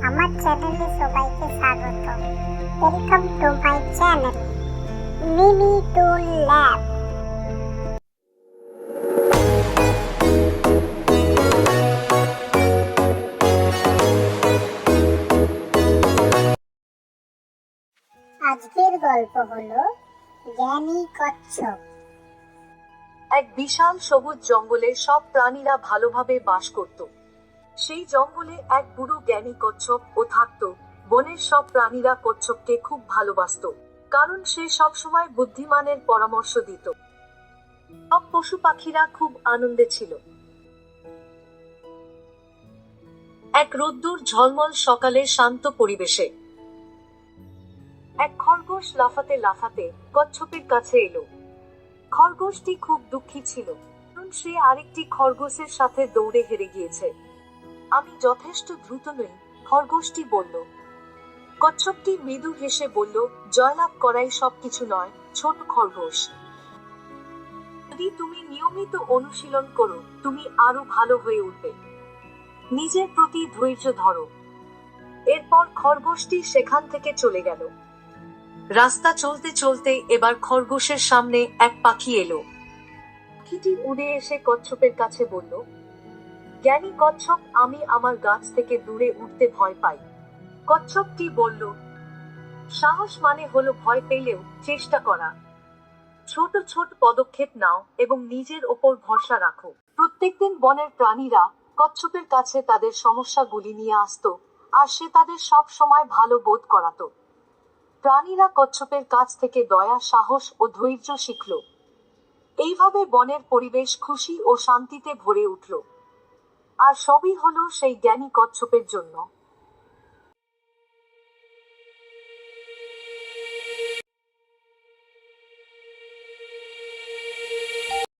আমার চ্যানেলে সবাইকে স্বাগত। Welcome to my channel Mimi tool lab. আজকের গল্প হলো জ্ঞানী কচ্ছপ। এক বিশাল সবুজ জঙ্গলে সব প্রাণীরা ভালোভাবে বাস করত। সেই জঙ্গলে এক বুড়ো জ্ঞানী কচ্ছপ ও থাকত। বনের সব প্রাণীরা কচ্ছপকে খুব ভালোবাসত, কারণ সে সবসময় বুদ্ধিমানের পরামর্শ দিত। সব পশু পাখিরা খুব আনন্দে ছিল। এক রোদ্দুর ঝলমল সকালে শান্ত পরিবেশে এক খরগোশ লাফাতে লাফাতে কচ্ছপের কাছে এলো। খরগোশটি খুব দুঃখী ছিল, কারণ সে আরেকটি খরগোশের সাথে দৌড়ে হেরে গিয়েছে। আমি যথেষ্ট দ্রুত নই, খরগোশটি বলল। কচ্ছপটি মৃদু হেসে বলল, জয়লাভ করাই সবকিছু নয়, ছোট খরগোশ। যদি তুমি নিয়মিত অনুশীলন করো, তুমি আরো ভালো হয়ে উঠবে। নিজের প্রতি ধৈর্য ধরো। এরপর খরগোশটি সেখান থেকে চলে গেল। রাস্তা চলতে চলতে এবার খরগোশের সামনে এক পাখি এলো। পাখিটি উড়ে এসে কচ্ছপের কাছে বলল, জ্ঞানী কচ্ছপ, আমি আমার গাছ থেকে দূরে উঠতে ভয় পাই। কচ্ছপটি বলল, সাহস মানে হলো ভয় পেলেও চেষ্টা করা। ছোট ছোট পদক্ষেপ নাও এবং নিজের ওপর ভরসা রাখো। প্রত্যেকদিন বনের প্রাণীরা কচ্ছপের কাছে তাদের সমস্যাগুলি নিয়ে আসতো, আর সে তাদের সব সময় ভালো বোধ করাতো। প্রাণীরা কচ্ছপের কাছ থেকে দয়া, সাহস ও ধৈর্য শিখল। এইভাবে বনের পরিবেশ খুশি ও শান্তিতে ভরে উঠল। আর সবই হলো সেই জ্ঞানী কচ্ছপের জন্য।